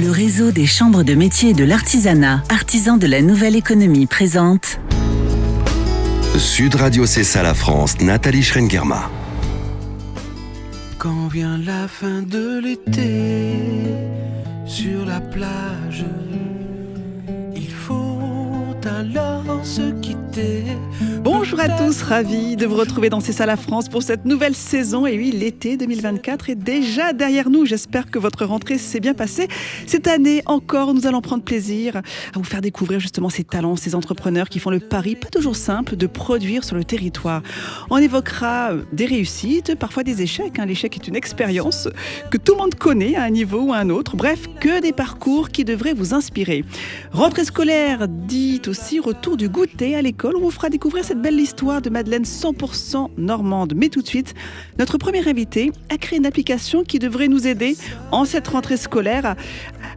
Le réseau des chambres de métiers et de l'artisanat, artisans de la nouvelle économie, présente Sud Radio, c'est ça la France, Nathalie Schrengerma. Quand vient la fin de l'été, sur la plage, il faut alors se quitter. Bonjour à tous, ravi de vous retrouver dans C'est ça la France pour cette nouvelle saison. Et oui, l'été 2024 est déjà derrière nous. J'espère que votre rentrée s'est bien passée. Cette année encore, nous allons prendre plaisir à vous faire découvrir justement ces talents, ces entrepreneurs qui font le pari, pas toujours simple, de produire sur le territoire. On évoquera des réussites, parfois des échecs. L'échec est une expérience que tout le monde connaît à un niveau ou à un autre. Bref, que des parcours qui devraient vous inspirer. Rentrée scolaire dit aussi retour du goûter à l'école. On vous fera découvrir cette belle histoire de Madeleine 100% normande. Mais tout de suite, notre premier invité a créé une application qui devrait nous aider en cette rentrée scolaire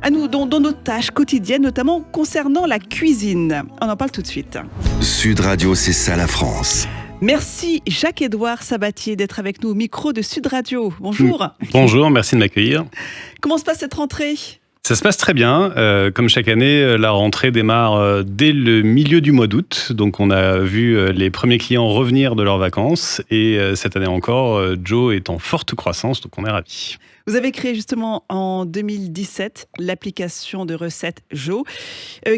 à nous, dans nos tâches quotidiennes, notamment concernant la cuisine. On en parle tout de suite. Sud Radio, c'est ça la France. Merci Jacques-Édouard Sabatier d'être avec nous au micro de Sud Radio. Bonjour. Bonjour, merci de m'accueillir. Comment se passe cette rentrée ? Ça se passe très bien. Comme chaque année, la rentrée démarre dès le milieu du mois d'août. Donc on a vu les premiers clients revenir de leurs vacances. Et cette année encore, Joe est en forte croissance, donc on est ravis. Vous avez créé justement en 2017 l'application de recettes Joe,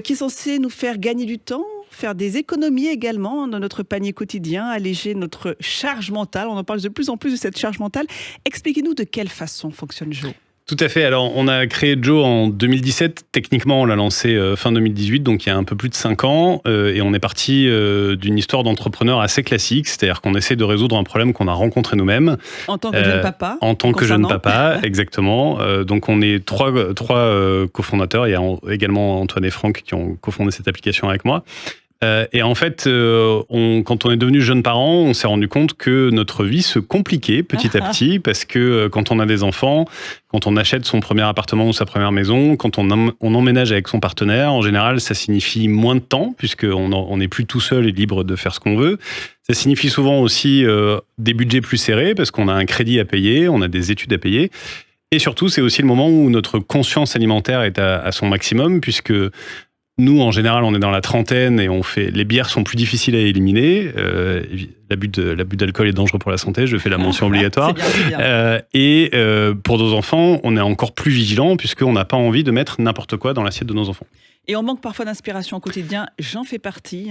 qui est censée nous faire gagner du temps, faire des économies également dans notre panier quotidien, alléger notre charge mentale. On en parle de plus en plus de cette charge mentale. Expliquez-nous de quelle façon fonctionne Joe. Tout à fait. Alors, on a créé Joe en 2017. Techniquement, on l'a lancé fin 2018, donc il y a un peu plus de 5 ans. Et on est parti d'une histoire d'entrepreneur assez classique, c'est-à-dire qu'on essaie de résoudre un problème qu'on a rencontré nous-mêmes. En tant que jeune papa. En tant que jeune papa, exactement. Donc, on est trois cofondateurs. Il y a également Antoine et Franck qui ont cofondé cette application avec moi. Et en fait, quand on est devenu jeune parent, on s'est rendu compte que notre vie se compliquait petit à petit parce que quand on a des enfants, quand on achète son premier appartement ou sa première maison, quand on emménage avec son partenaire, en général, ça signifie moins de temps puisqu'on n'est plus tout seul et libre de faire ce qu'on veut. Ça signifie souvent aussi des budgets plus serrés parce qu'on a un crédit à payer, on a des études à payer. Et surtout, c'est aussi le moment où notre conscience alimentaire est à son maximum puisque nous, en général, on est dans la trentaine et les bières sont plus difficiles à éliminer. L'abus d'alcool est dangereux pour la santé, je fais la mention obligatoire. C'est bien. Et pour nos enfants, on est encore plus vigilant puisqu'on n'a pas envie de mettre n'importe quoi dans l'assiette de nos enfants. Et on manque parfois d'inspiration au quotidien. J'en fais partie.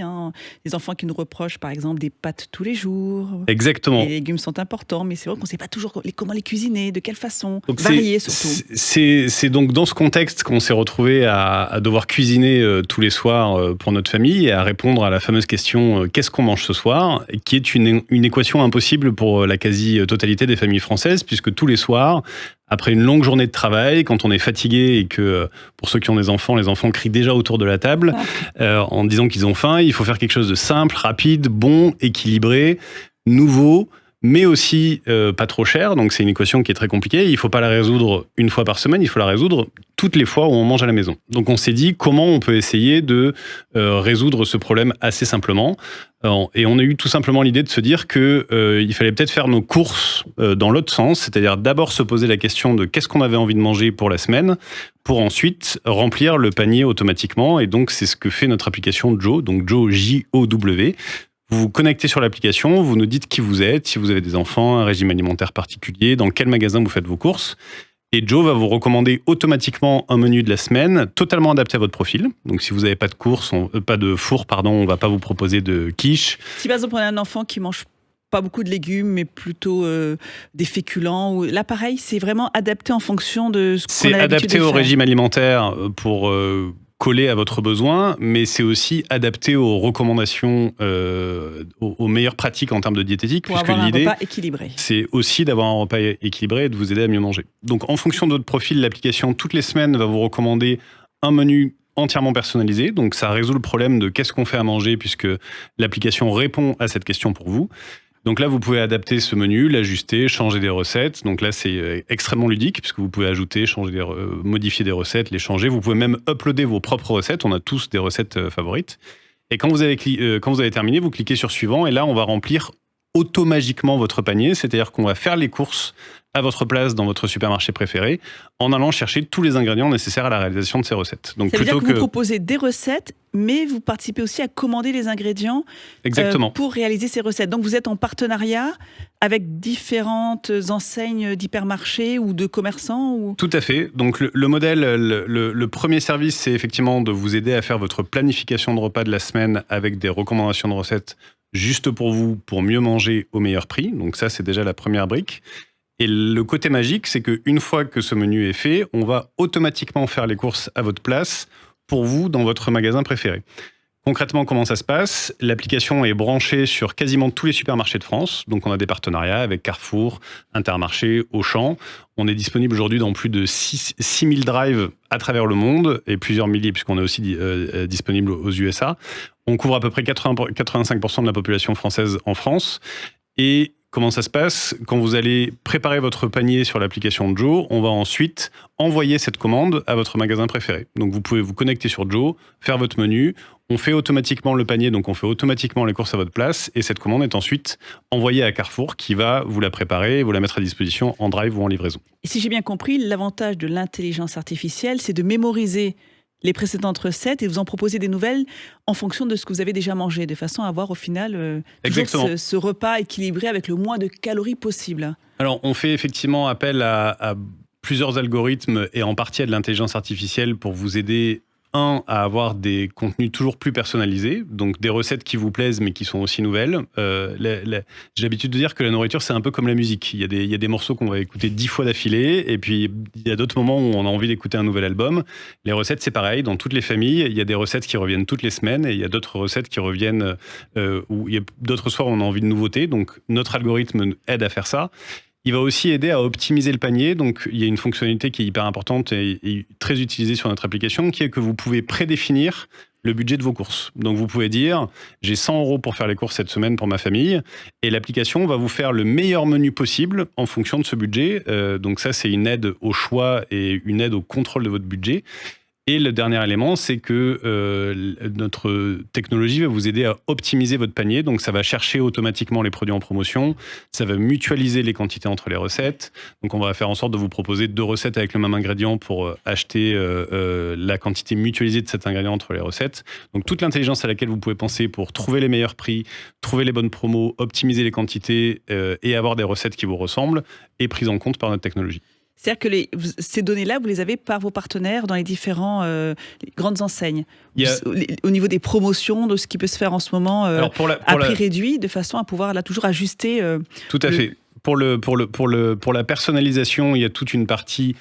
Les enfants qui nous reprochent, par exemple, des pâtes tous les jours. Exactement. Les légumes sont importants, mais c'est vrai qu'on ne sait pas toujours comment les cuisiner, de quelle façon, donc varier surtout. C'est donc dans ce contexte qu'on s'est retrouvé à devoir cuisiner tous les soirs pour notre famille et à répondre à la fameuse question « Qu'est-ce qu'on mange ce soir ?», qui est une équation impossible pour la quasi-totalité des familles françaises, puisque tous les soirs, après une longue journée de travail, quand on est fatigué et que, pour ceux qui ont des enfants, les enfants crient déjà autour de la table en disant qu'ils ont faim, il faut faire quelque chose de simple, rapide, bon, équilibré, nouveau, mais aussi pas trop cher. Donc c'est une équation qui est très compliquée. Il ne faut pas la résoudre une fois par semaine, il faut la résoudre toutes les fois où on mange à la maison. Donc on s'est dit comment on peut essayer de résoudre ce problème assez simplement. Et on a eu tout simplement l'idée de se dire qu'il fallait peut-être faire nos courses dans l'autre sens, c'est-à-dire d'abord se poser la question de qu'est-ce qu'on avait envie de manger pour la semaine, pour ensuite remplir le panier automatiquement. Et donc c'est ce que fait notre application Joe, donc Joe J-O-W. Vous vous connectez sur l'application, vous nous dites qui vous êtes, si vous avez des enfants, un régime alimentaire particulier, dans quel magasin vous faites vos courses. Et Joe va vous recommander automatiquement un menu de la semaine totalement adapté à votre profil. Donc si vous n'avez pas de four, on ne va pas vous proposer de quiche. Si par exemple on a un enfant qui mange pas beaucoup de légumes, mais plutôt des féculents, là pareil, c'est vraiment adapté en fonction de ce qu'on a l'habitude de faire. C'est adapté au régime alimentaire pour coller à votre besoin, mais c'est aussi adapté aux recommandations, aux meilleures pratiques en termes de diététique. Pour avoir un repas équilibré. C'est aussi d'avoir un repas équilibré et de vous aider à mieux manger. Donc en fonction de votre profil, l'application toutes les semaines va vous recommander un menu entièrement personnalisé. Donc ça résout le problème de qu'est-ce qu'on fait à manger puisque l'application répond à cette question pour vous. Donc là, vous pouvez adapter ce menu, l'ajuster, changer des recettes. Donc là, c'est extrêmement ludique puisque vous pouvez ajouter, modifier des recettes, les changer. Vous pouvez même uploader vos propres recettes. On a tous des recettes favorites. Et quand vous avez terminé, vous cliquez sur suivant et là, on va remplir automagiquement votre panier. C'est-à-dire qu'on va faire les courses à votre place dans votre supermarché préféré en allant chercher tous les ingrédients nécessaires à la réalisation de ces recettes. Donc, ça veut dire plutôt que vous proposez des recettes, mais vous participez aussi à commander les ingrédients pour réaliser ces recettes. Donc vous êtes en partenariat avec différentes enseignes d'hypermarchés ou de commerçants ou... Tout à fait. Donc le modèle, le premier service, c'est effectivement de vous aider à faire votre planification de repas de la semaine avec des recommandations de recettes juste pour vous, pour mieux manger au meilleur prix. Donc ça, c'est déjà la première brique. Et le côté magique, c'est qu'une fois que ce menu est fait, on va automatiquement faire les courses à votre place pour vous dans votre magasin préféré. Concrètement, comment ça se passe ? L'application est branchée sur quasiment tous les supermarchés de France. Donc, on a des partenariats avec Carrefour, Intermarché, Auchan. On est disponible aujourd'hui dans plus de 6000 drives à travers le monde et plusieurs milliers, puisqu'on est aussi disponible aux USA. On couvre à peu près 85% de la population française en France. Et comment ça se passe ? Quand vous allez préparer votre panier sur l'application Joe, on va ensuite envoyer cette commande à votre magasin préféré. Donc, vous pouvez vous connecter sur Joe, faire votre menu. On fait automatiquement le panier, donc on fait automatiquement les courses à votre place. Et cette commande est ensuite envoyée à Carrefour qui va vous la préparer et vous la mettre à disposition en drive ou en livraison. Et si j'ai bien compris, l'avantage de l'intelligence artificielle, c'est de mémoriser les précédentes recettes et vous en proposer des nouvelles en fonction de ce que vous avez déjà mangé, de façon à avoir au final toujours ce repas équilibré avec le moins de calories possible. Alors, on fait effectivement appel à plusieurs algorithmes et en partie à de l'intelligence artificielle pour vous aider à avoir des contenus toujours plus personnalisés, donc des recettes qui vous plaisent mais qui sont aussi nouvelles. J'ai l'habitude de dire que la nourriture, c'est un peu comme la musique. Il y a des morceaux qu'on va écouter 10 fois d'affilée et puis il y a d'autres moments où on a envie d'écouter un nouvel album. Les recettes, c'est pareil. Dans toutes les familles, il y a des recettes qui reviennent toutes les semaines et il y a d'autres recettes qui reviennent où il y a d'autres soirs où on a envie de nouveautés. Donc, notre algorithme aide à faire ça. Il va aussi aider à optimiser le panier. Donc, il y a une fonctionnalité qui est hyper importante et très utilisée sur notre application, qui est que vous pouvez prédéfinir le budget de vos courses. Donc, vous pouvez dire, j'ai 100 € pour faire les courses cette semaine pour ma famille, et l'application va vous faire le meilleur menu possible en fonction de ce budget. Donc ça, c'est une aide au choix et une aide au contrôle de votre budget. Et le dernier élément, c'est que notre technologie va vous aider à optimiser votre panier. Donc, ça va chercher automatiquement les produits en promotion. Ça va mutualiser les quantités entre les recettes. Donc, on va faire en sorte de vous proposer 2 recettes avec le même ingrédient pour acheter la quantité mutualisée de cet ingrédient entre les recettes. Donc, toute l'intelligence à laquelle vous pouvez penser pour trouver les meilleurs prix, trouver les bonnes promos, optimiser les quantités et avoir des recettes qui vous ressemblent est prise en compte par notre technologie. C'est-à-dire que ces données-là, vous les avez par vos partenaires dans les différentes grandes enseignes. Au niveau des promotions, de ce qui peut se faire en ce moment à prix réduit, de façon à pouvoir là, toujours ajuster. Tout à fait. Pour la personnalisation, il y a toute une partie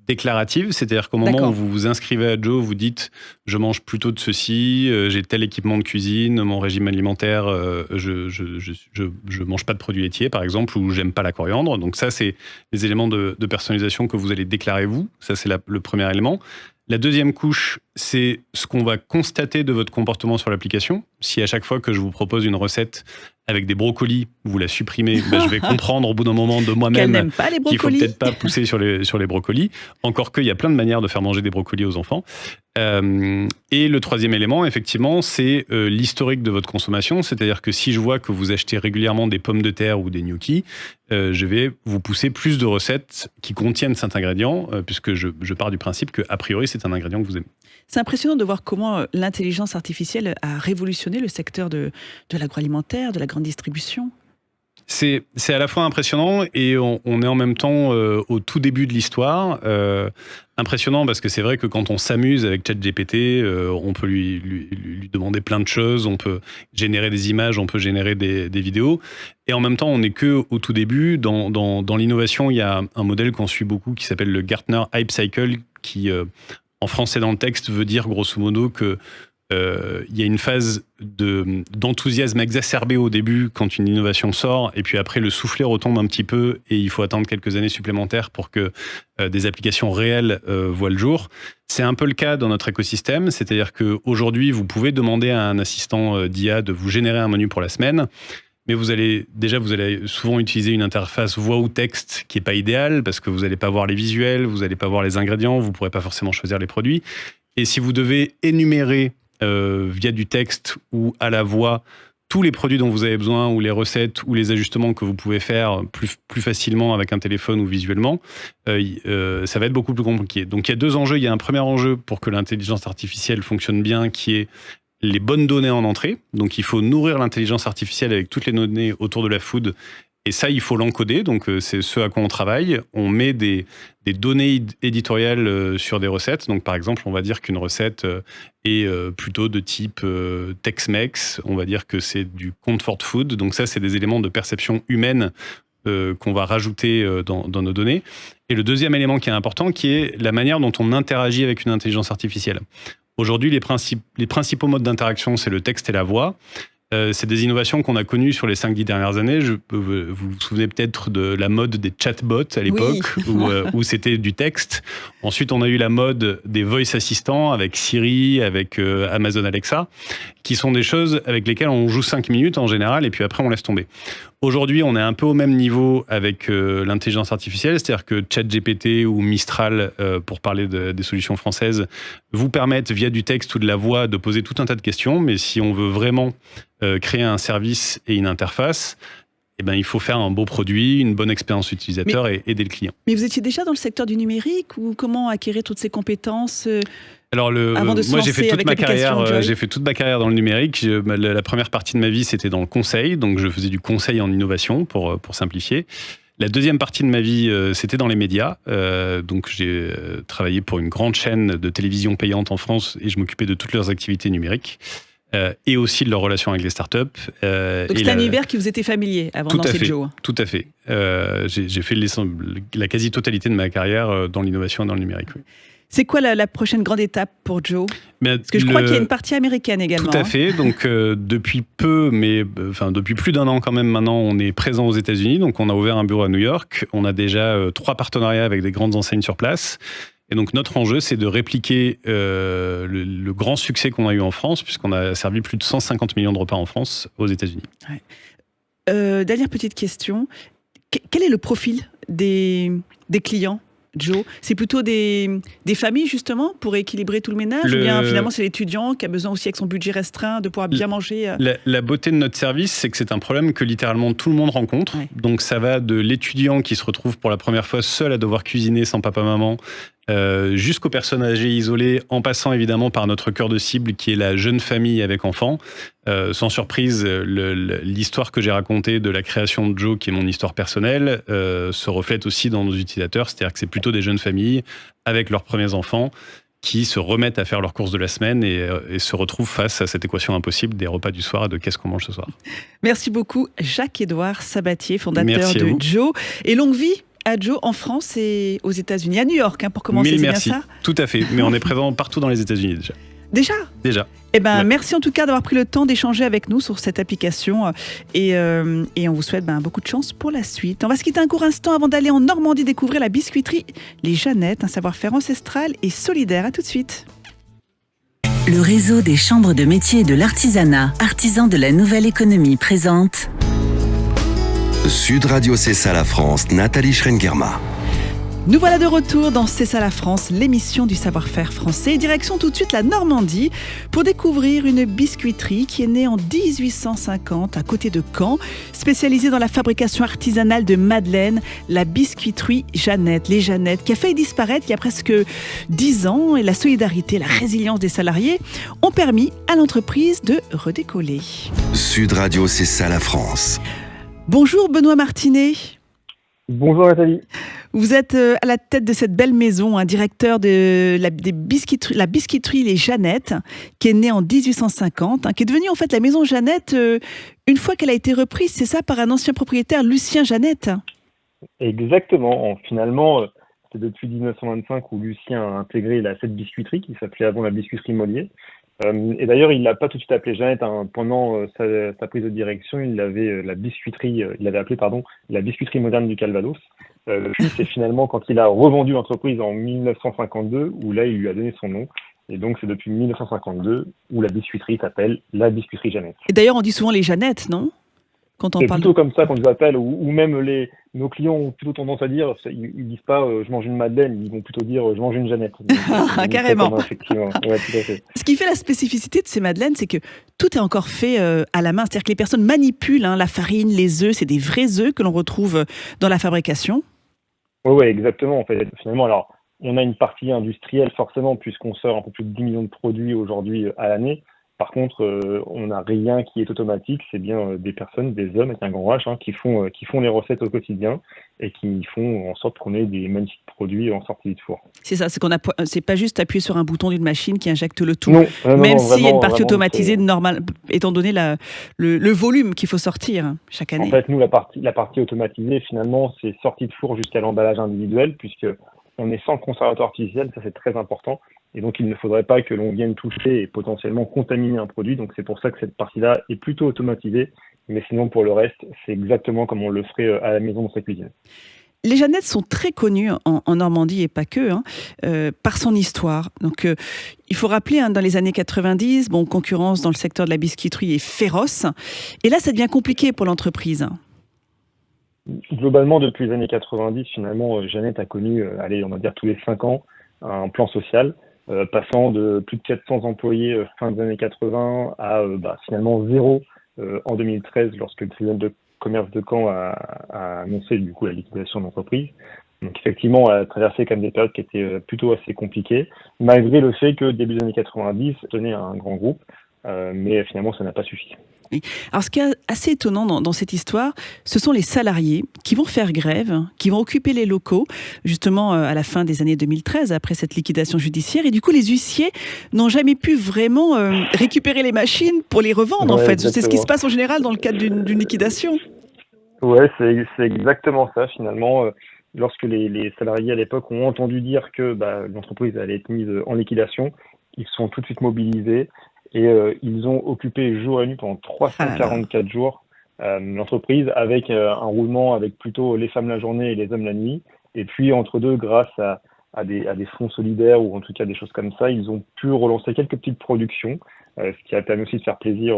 déclarative, c'est-à-dire qu'au moment où vous vous inscrivez à Joe, vous dites « je mange plutôt de ceci, j'ai tel équipement de cuisine, mon régime alimentaire, je mange pas de produits laitiers par exemple, ou j'aime pas la coriandre ». Donc ça, c'est les éléments de personnalisation que vous allez déclarer vous. Ça, c'est le premier élément. La deuxième couche, c'est ce qu'on va constater de votre comportement sur l'application. Si à chaque fois que je vous propose une recette avec des brocolis, vous la supprimez, je vais comprendre au bout d'un moment de moi-même qu'il faut peut-être pas pousser sur les brocolis. Encore qu'il y a plein de manières de faire manger des brocolis aux enfants. Et le troisième élément, effectivement, c'est l'historique de votre consommation. C'est-à-dire que si je vois que vous achetez régulièrement des pommes de terre ou des gnocchis, je vais vous pousser plus de recettes qui contiennent cet ingrédient, puisque je pars du principe qu'a priori, c'est un ingrédient que vous aimez. C'est impressionnant de voir comment l'intelligence artificielle a révolutionné le secteur de l'agroalimentaire, de la grande distribution. C'est à la fois impressionnant et on est en même temps au tout début de l'histoire. Impressionnant parce que c'est vrai que quand on s'amuse avec ChatGPT, on peut lui demander plein de choses, on peut générer des images, on peut générer des vidéos. Et en même temps, on n'est que au tout début. Dans l'innovation, il y a un modèle qu'on suit beaucoup qui s'appelle le Gartner Hype Cycle, qui en français dans le texte veut dire grosso modo que il y a une phase d'enthousiasme exacerbé au début quand une innovation sort, et puis après le soufflet retombe un petit peu et il faut attendre quelques années supplémentaires pour que des applications réelles voient le jour. C'est un peu le cas dans notre écosystème, c'est-à-dire qu'aujourd'hui vous pouvez demander à un assistant d'IA de vous générer un menu pour la semaine. Mais vous allez souvent utiliser une interface voix ou texte qui n'est pas idéale parce que vous n'allez pas voir les visuels, vous n'allez pas voir les ingrédients, vous ne pourrez pas forcément choisir les produits. Et si vous devez énumérer via du texte ou à la voix tous les produits dont vous avez besoin ou les recettes ou les ajustements que vous pouvez faire plus facilement avec un téléphone ou visuellement, ça va être beaucoup plus compliqué. Donc il y a 2 enjeux. Il y a un premier enjeu pour que l'intelligence artificielle fonctionne bien, qui est les bonnes données en entrée. Donc il faut nourrir l'intelligence artificielle avec toutes les données autour de la food. Et ça, il faut l'encoder, donc c'est ce à quoi on travaille. On met des données éditoriales sur des recettes. Donc par exemple, on va dire qu'une recette est plutôt de type Tex-Mex. On va dire que c'est du comfort food. Donc ça, c'est des éléments de perception humaine qu'on va rajouter dans nos données. Et le deuxième élément qui est important, qui est la manière dont on interagit avec une intelligence artificielle. Aujourd'hui, les principaux modes d'interaction, c'est le texte et la voix. C'est des innovations qu'on a connues sur les 5-10 dernières années. Vous vous souvenez peut-être de la mode des chatbots à l'époque, où c'était du texte. Ensuite, on a eu la mode des voice assistants avec Siri, avec Amazon Alexa, qui sont des choses avec lesquelles on joue 5 minutes en général, et puis après on laisse tomber. Aujourd'hui, on est un peu au même niveau avec l'intelligence artificielle, c'est-à-dire que ChatGPT ou Mistral, pour parler des solutions françaises, vous permettent via du texte ou de la voix de poser tout un tas de questions, mais si on veut vraiment créer un service et une interface, eh ben, il faut faire un beau produit, une bonne expérience utilisateur et aider le client. Mais vous étiez déjà dans le secteur du numérique ou comment acquérir toutes ces compétences Alors moi j'ai fait toute ma carrière dans le numérique. La première partie de ma vie c'était dans le conseil, donc je faisais du conseil en innovation pour simplifier. La deuxième partie de ma vie c'était dans les médias, donc j'ai travaillé pour une grande chaîne de télévision payante en France et je m'occupais de toutes leurs activités numériques. Et aussi de leur relation avec les startups. Donc c'est un univers qui vous était familier avant de lancer Joe. Tout à fait. J'ai fait la quasi-totalité de ma carrière dans l'innovation et dans le numérique. Oui. C'est quoi la prochaine grande étape pour Joe ? Parce que je crois qu'il y a une partie américaine également. Tout à fait. Donc depuis depuis plus d'1 an quand même maintenant, on est présent aux États-Unis. Donc on a ouvert un bureau à New York. On a déjà 3 partenariats avec des grandes enseignes sur place. Et donc notre enjeu, c'est de répliquer le grand succès qu'on a eu en France, puisqu'on a servi plus de 150 millions de repas en France aux États-Unis. Ouais. Dernière petite question. Quel est le profil des clients, Joe ? C'est plutôt des familles, justement, pour équilibrer tout le ménage ou bien finalement c'est l'étudiant qui a besoin aussi, avec son budget restreint, de pouvoir bien manger La beauté de notre service, c'est que c'est un problème que littéralement tout le monde rencontre. Ouais. Donc ça va de l'étudiant qui se retrouve pour la première fois seul à devoir cuisiner sans papa-maman, jusqu'aux personnes âgées isolées, en passant évidemment par notre cœur de cible qui est la jeune famille avec enfants. Sans surprise, l'histoire que j'ai racontée de la création de Joe, qui est mon histoire personnelle, se reflète aussi dans nos utilisateurs, c'est-à-dire que c'est plutôt des jeunes familles avec leurs premiers enfants qui se remettent à faire leurs courses de la semaine et se retrouvent face à cette équation impossible des repas du soir et de qu'est-ce qu'on mange ce soir. Merci beaucoup Jacques-Édouard Sabatier, fondateur de Joe. Et longue vie à Joe en France et aux États-Unis, à New York, pour commencer. Mille merci. Bien ça. Tout à fait, mais on est présent partout dans les États-Unis déjà. Déjà. Eh ben, ouais. Merci en tout cas d'avoir pris le temps d'échanger avec nous sur cette application et on vous souhaite beaucoup de chance pour la suite. On va se quitter un court instant avant d'aller en Normandie découvrir la biscuiterie Les Jeannettes, un savoir-faire ancestral et solidaire. À tout de suite. Le réseau des chambres de métiers et de l'artisanat, artisans de la nouvelle économie, présente Sud Radio C'est ça la France, Nathalie Schrengerma. Nous voilà de retour dans C'est ça la France, l'émission du savoir-faire français. Direction tout de suite la Normandie pour découvrir une biscuiterie qui est née en 1850 à côté de Caen, spécialisée dans la fabrication artisanale de madeleines, la biscuiterie Jeannette, les Jeannettes, qui a failli disparaître il y a presque 10 ans, et la solidarité, la résilience des salariés ont permis à l'entreprise de redécoller. Sud Radio C'est ça la France. Bonjour Benoît Martinet. Bonjour Nathalie. Vous êtes à la tête de cette belle maison, directeur de la biscuiterie Les Jeannettes, qui est née en 1850, qui est devenue en fait la maison Jeannette une fois qu'elle a été reprise, c'est ça, par un ancien propriétaire, Lucien Jeannette. Exactement. Finalement, c'est depuis 1925 où Lucien a intégré cette biscuiterie qui s'appelait avant la biscuiterie Mollier. Et d'ailleurs, il l'a pas tout de suite appelé Jeannette. Pendant sa prise de direction, il l'avait appelé la biscuiterie moderne du Calvados. Puis c'est finalement quand il a revendu l'entreprise en 1952 où là il lui a donné son nom. Et donc c'est depuis 1952 où la biscuiterie s'appelle la biscuiterie Jeannette. Et d'ailleurs, on dit souvent les Jeannettes, non ? quand on C'est parle plutôt comme ça qu'on nous appelle, ou même nos clients ont plutôt tendance à dire, ils disent pas je mange une madeleine, ils vont plutôt dire je mange une Jeannette. Donc c'est devenu très Carrément. commun, effectivement. Ouais, tout à fait. Ce qui fait la spécificité de ces madeleines, c'est que tout est encore fait à la main. C'est-à-dire que les personnes manipulent la farine, les œufs. C'est des vrais œufs que l'on retrouve dans la fabrication. Oui, ouais, exactement. En fait, finalement, alors, on a une partie industrielle forcément, puisqu'on sort un peu plus de 10 millions de produits aujourd'hui à l'année. Par contre, on n'a rien qui est automatique. C'est bien des personnes, des hommes avec un grand H, qui font les recettes au quotidien et qui font en sorte qu'on ait des magnifiques produits en sortie de four. C'est ça, c'est pas juste appuyer sur un bouton d'une machine qui injecte le tout. Non, Même s'il y a une vraiment, partie vraiment, automatisée normale, étant donné le volume qu'il faut sortir chaque en année. fait, nous, la partie automatisée, finalement, c'est sortie de four jusqu'à l'emballage individuel, puisque on est sans conservateur artificiel, ça c'est très important. Et donc, il ne faudrait pas que l'on vienne toucher et potentiellement contaminer un produit. Donc, c'est pour ça que cette partie-là est plutôt automatisée. Mais sinon, pour le reste, c'est exactement comme on le ferait à la maison dans sa cuisine. Les Jeannettes sont très connues en Normandie et pas que, par son histoire. Donc, il faut rappeler, dans les années 90, concurrence dans le secteur de la biscuiterie est féroce. Et là, ça devient compliqué pour l'entreprise. Globalement, depuis les années 90, finalement, Jeannette a connu, on va dire tous les 5 ans, un plan social, passant de plus de 400 employés fin des années 80 à finalement zéro en 2013, lorsque le tribunal de commerce de Caen a annoncé du coup la liquidation de l'entreprise. Donc effectivement, elle a traversé quand même des périodes qui étaient plutôt assez compliquées, malgré le fait que début des années 90, tenait un grand groupe, mais finalement ça n'a pas suffi. Oui. Alors, ce qui est assez étonnant dans cette histoire, ce sont les salariés qui vont faire grève, qui vont occuper les locaux, justement à la fin des années 2013, après cette liquidation judiciaire. Et du coup, les huissiers n'ont jamais pu vraiment récupérer les machines pour les revendre, en fait. Exactement. C'est ce qui se passe en général dans le cadre d'une liquidation. Ouais, c'est exactement ça, finalement. Lorsque les salariés à l'époque ont entendu dire que l'entreprise allait être mise en liquidation, ils se sont tout de suite mobilisés. Et ils ont occupé jour et nuit pendant 344 jours l'entreprise avec un roulement avec plutôt les femmes la journée et les hommes la nuit. Et puis entre deux, grâce à des fonds solidaires ou en tout cas des choses comme ça, ils ont pu relancer quelques petites productions, ce qui a permis aussi de faire plaisir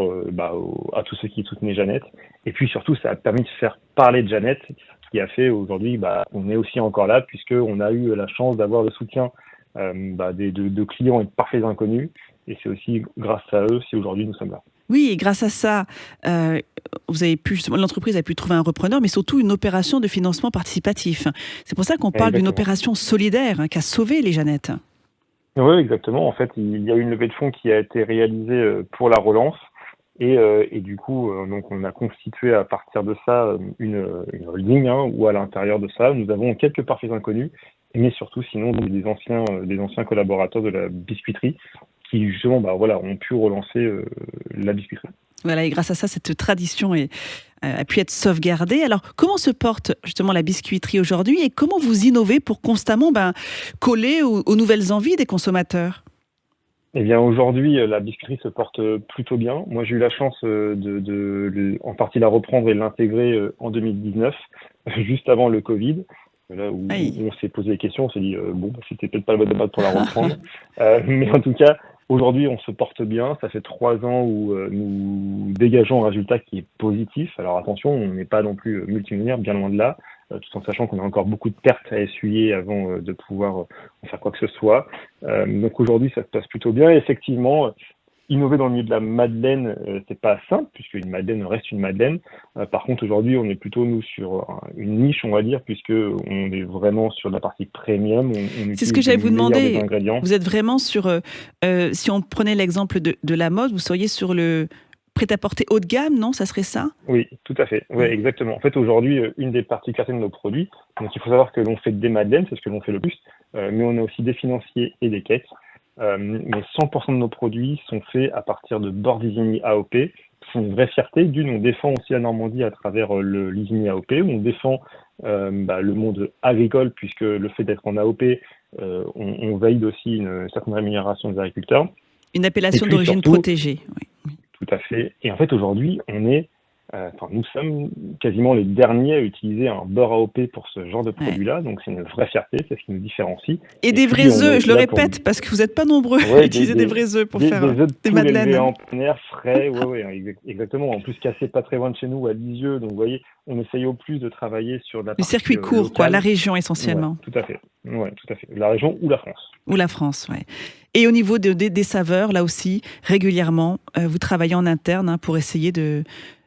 à tous ceux qui soutenaient Jeannette. Et puis surtout, ça a permis de faire parler de Jeannette, ce qui a fait aujourd'hui, on est aussi encore là puisqu'on a eu la chance d'avoir le soutien de clients et de parfaits inconnus. Et c'est aussi grâce à eux si aujourd'hui nous sommes là. Oui, et grâce à ça, l'entreprise a pu trouver un repreneur, mais surtout une opération de financement participatif. C'est pour ça qu'on parle d'une opération solidaire qui a sauvé les Jeannettes. Oui, exactement. En fait, il y a eu une levée de fonds qui a été réalisée pour la relance. Et du coup, donc on a constitué à partir de ça une holding où à l'intérieur de ça, nous avons quelques parfaits inconnus, mais surtout sinon des anciens collaborateurs de la biscuiterie qui justement ont pu relancer la biscuiterie. Voilà, et grâce à ça, cette tradition a pu être sauvegardée. Alors, comment se porte justement la biscuiterie aujourd'hui et comment vous innovez pour constamment coller aux nouvelles envies des consommateurs ? Eh bien, aujourd'hui, la biscuiterie se porte plutôt bien. Moi, j'ai eu la chance en partie la reprendre et l'intégrer en 2019, juste avant le Covid. Là où on s'est posé des questions, on s'est dit c'était peut-être pas la bonne date pour la reprendre. Mais en tout cas, aujourd'hui, on se porte bien. Ça fait 3 ans où nous dégageons un résultat qui est positif. Alors attention, on n'est pas non plus multimillionnaire, bien loin de là, tout en sachant qu'on a encore beaucoup de pertes à essuyer avant de pouvoir en faire quoi que ce soit. Donc aujourd'hui, ça se passe plutôt bien. Et effectivement, innover dans le milieu de la madeleine, c'est pas simple, puisque une madeleine reste une madeleine. Par contre, aujourd'hui, on est plutôt, nous, sur une niche, on va dire, puisque on est vraiment sur la partie premium. C'est ce que j'allais vous demander. Ingrédients. Vous êtes vraiment sur... si on prenait l'exemple de la mode, vous seriez sur le prêt-à-porter haut de gamme, non ? Ça serait ça ? Oui, tout à fait. Oui, exactement. En fait, aujourd'hui, une des particularités de nos produits, donc il faut savoir que l'on fait des madeleines, c'est ce que l'on fait le plus, mais on a aussi des financiers et des cakes. Mais 100% de nos produits sont faits à partir de beurre d'Isigny AOP. C'est une vraie fierté. On défend aussi la Normandie à travers l'Isigny AOP, où on défend le monde agricole, puisque le fait d'être en AOP, on valide aussi une certaine rémunération des agriculteurs. Une appellation d'origine protégée. Oui. Tout à fait. Et en fait, aujourd'hui, on est Nous sommes quasiment les derniers à utiliser un beurre AOP pour ce genre de produit-là, donc c'est une vraie fierté, c'est ce qui nous différencie. Et des puis, vrais on œufs, est je le là répète, parce que vous n'êtes pas nombreux à Ouais, utiliser des vrais œufs pour faire des œufs de des poule élevés madeleines. en plein air, frais, exactement. En plus, cassés pas très loin de chez nous, à Lisieux. Donc, vous voyez, on essaye au plus de travailler sur de la Le partie circuit court, locale. quoi, la région essentiellement. Ouais, tout à fait. Ouais, tout à fait. La région ou la France. Ou la France, ouais. Et au niveau des saveurs, là aussi, régulièrement, vous travaillez en interne pour essayer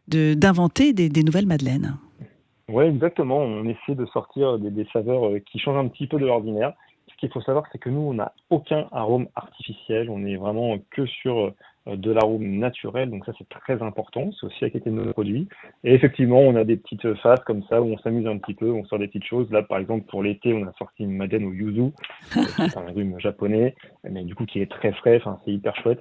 d'inventer des nouvelles madeleines. Oui, exactement. On essaie de sortir des saveurs qui changent un petit peu de l'ordinaire. Ce qu'il faut savoir, c'est que nous, on n'a aucun arôme artificiel. On est vraiment que sur de l'arôme naturel. Donc ça, c'est très important. C'est aussi la qualité de nos produits. Et effectivement, on a des petites phases comme ça où on s'amuse un petit peu, on sort des petites choses. Là, par exemple, pour l'été, on a sorti une madeleine au yuzu. C'est un rhume japonais, mais du coup, qui est très frais. Enfin, c'est hyper chouette.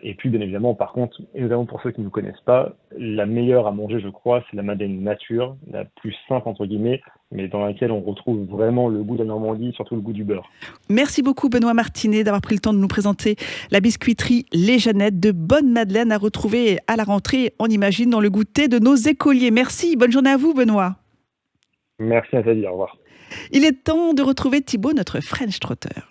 Et puis, bien évidemment, par contre, et notamment pour ceux qui ne nous connaissent pas, la meilleure à manger, je crois, c'est la madeleine nature, la plus simple, entre guillemets, mais dans laquelle on retrouve vraiment le goût de la Normandie, surtout le goût du beurre. Merci beaucoup, Benoît Martinet, d'avoir pris le temps de nous présenter la biscuiterie Les Jeannettes. De bonnes madeleines à retrouver à la rentrée, on imagine, dans le goûter de nos écoliers. Merci, bonne journée à vous, Benoît. Merci Nathalie, au revoir. Il est temps de retrouver Thibaut, notre French Trotter.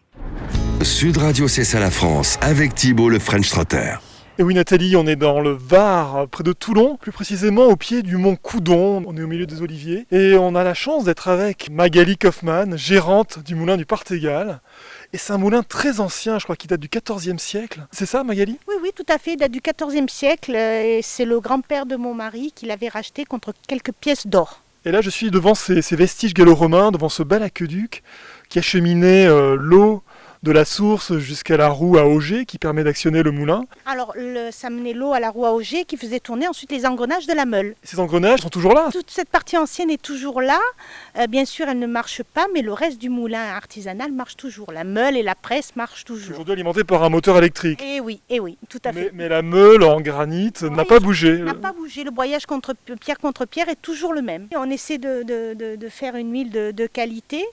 Sud Radio, c'est ça la France, avec Thibaut le French Trotter. Et oui Nathalie, on est dans le Var, près de Toulon, plus précisément au pied du mont Coudon, on est au milieu des oliviers. Et on a la chance d'être avec Magali Kaufmann, gérante du moulin du Partégale. Et c'est un moulin très ancien, je crois qu'il date du XIVe siècle. C'est ça Magali ? Oui, tout à fait, il date du XIVe siècle. Et c'est le grand-père de mon mari qui l'avait racheté contre quelques pièces d'or. Et là je suis devant ces vestiges gallo-romains, devant ce bel aqueduc qui acheminait l'eau de la source jusqu'à la roue à auger qui permet d'actionner le moulin. Alors, ça menait l'eau à la roue à auger qui faisait tourner ensuite les engrenages de la meule. Et ces engrenages sont toujours là ? Toute cette partie ancienne est toujours là. Bien sûr, elle ne marche pas, mais le reste du moulin artisanal marche toujours. La meule et la presse marchent toujours. Aujourd'hui alimenté par un moteur électrique. Eh oui, tout à fait. Mais la meule en granit n'a pas bougé. N'a pas bougé. Le broyage pierre contre pierre est toujours le même. On essaie de faire une huile de qualité,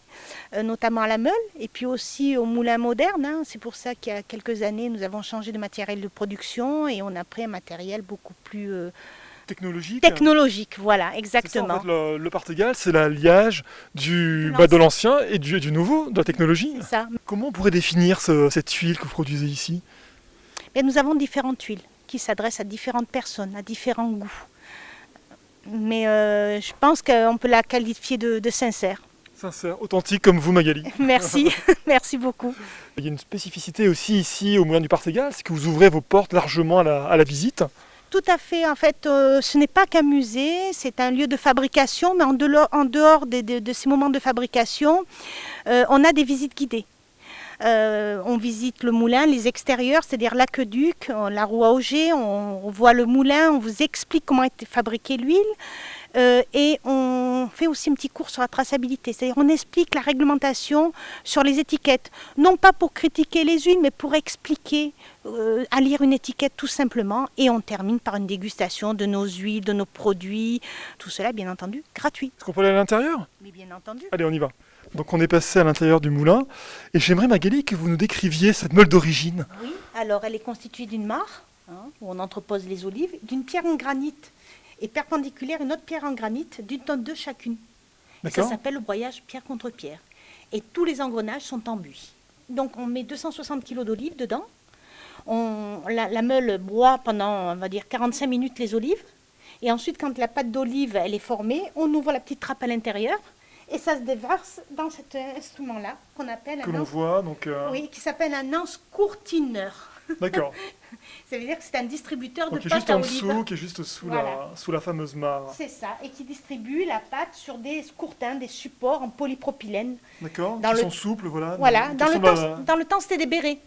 notamment à la meule, et puis aussi au moulin moderne. C'est pour ça qu'il y a quelques années, nous avons changé de matériel de production et on a pris un matériel beaucoup plus technologique, voilà, exactement. C'est ça, en fait, le Partégale, c'est l'alliage de l'ancien et du nouveau, de la technologie. C'est ça. Comment on pourrait définir cette huile que vous produisez ici ? Nous avons différentes huiles qui s'adressent à différentes personnes, à différents goûts. Mais je pense qu'on peut la qualifier de sincère. Sincère, authentique comme vous Magali. Merci, merci beaucoup. Il y a une spécificité aussi ici au Moulin du Partégale, c'est que vous ouvrez vos portes largement à la visite. Tout à fait, en fait ce n'est pas qu'un musée, c'est un lieu de fabrication, mais en dehors de ces moments de fabrication, on a des visites guidées. On visite le moulin, les extérieurs, c'est-à-dire l'aqueduc, la roue à auger, on voit le moulin, on vous explique comment a été fabriquée l'huile. Et on fait aussi un petit cours sur la traçabilité, c'est-à-dire on explique la réglementation sur les étiquettes, non pas pour critiquer les huiles, mais pour expliquer, à lire une étiquette tout simplement, et on termine par une dégustation de nos huiles, de nos produits, tout cela bien entendu gratuit. Est-ce qu'on peut aller à l'intérieur ? Mais bien entendu. Allez, on y va. Donc on est passé à l'intérieur du moulin, et j'aimerais Magali que vous nous décriviez cette meule d'origine. Oui, alors elle est constituée d'une mare, où on entrepose les olives, d'une pierre en granit, et perpendiculaire une autre pierre en granit d'une tonne de chacune. Ça s'appelle le broyage pierre contre pierre. Et tous les engrenages sont en buis. Donc on met 260 kg d'olives dedans. La meule broie pendant, on va dire, 45 minutes les olives. Et ensuite, quand la pâte d'olive elle est formée, on ouvre la petite trappe à l'intérieur. Et ça se déverse dans cet instrument-là qu'on appelle qui s'appelle un anse courtineur. D'accord. Ça veut dire que c'est un distributeur de pâte à olive. Qui est juste sous la fameuse mare. C'est ça, et qui distribue la pâte sur des courtins, des supports en polypropylène. D'accord, qui sont souples, voilà. Voilà, dans le temps c'était des bérets.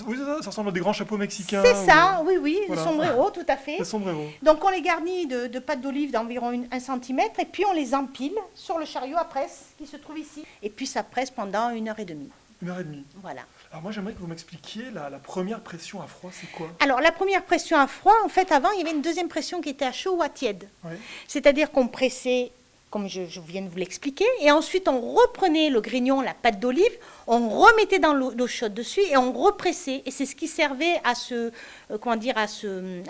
Oui, ça ressemble à des grands chapeaux mexicains. C'est ça, oui, voilà. Des sombreros, tout à fait. Des sombreros. Donc on les garnit de pâte d'olive d'environ 1 cm, et puis on les empile sur le chariot à presse qui se trouve ici. Et puis ça presse pendant 1h30. 1h30. Voilà. Alors moi j'aimerais que vous m'expliquiez la première pression à froid, c'est quoi ? Alors la première pression à froid, en fait avant il y avait une deuxième pression qui était à chaud ou à tiède. Ouais. C'est-à-dire qu'on pressait, comme je viens de vous l'expliquer, et ensuite on reprenait le grignon, la pâte d'olive, on remettait dans l'eau chaude dessus et on repressait. Et c'est ce qui servait à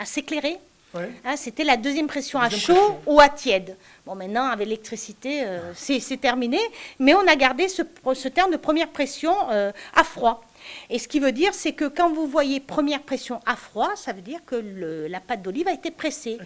s'éclairer Ouais. C'était la deuxième pression à Deuxième chaud pression. ou à tiède. Bon, maintenant, avec l'électricité, c'est terminé. Mais on a gardé ce terme de première pression à froid. Et ce qui veut dire, c'est que quand vous voyez première pression à froid, ça veut dire que la pâte d'olive a été pressée.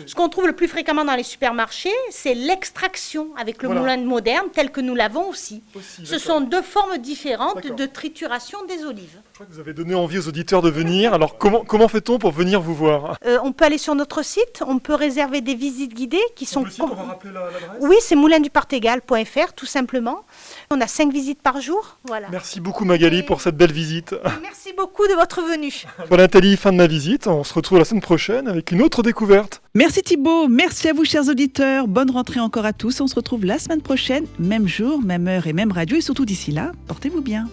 Ce qu'on trouve le plus fréquemment dans les supermarchés, c'est l'extraction avec le moulin moderne, tel que nous l'avons aussi. Ce sont deux formes différentes de trituration des olives. Je crois que vous avez donné envie aux auditeurs de venir. Alors, comment fait-on pour venir vous voir? On peut aller sur notre site, on peut réserver des visites guidées qui sont... Le site, on va rappeler l'adresse? Oui, c'est moulindupartegal.fr, tout simplement. On a 5 visites par jour. Voilà. Merci beaucoup Magali pour cette belle visite. Merci beaucoup de votre venue. Voilà Nathalie, fin de ma visite. On se retrouve la semaine prochaine avec une autre découverte. Merci Thibaut, merci à vous chers auditeurs. Bonne rentrée encore à tous. On se retrouve la semaine prochaine, même jour, même heure et même radio. Et surtout d'ici là, portez-vous bien.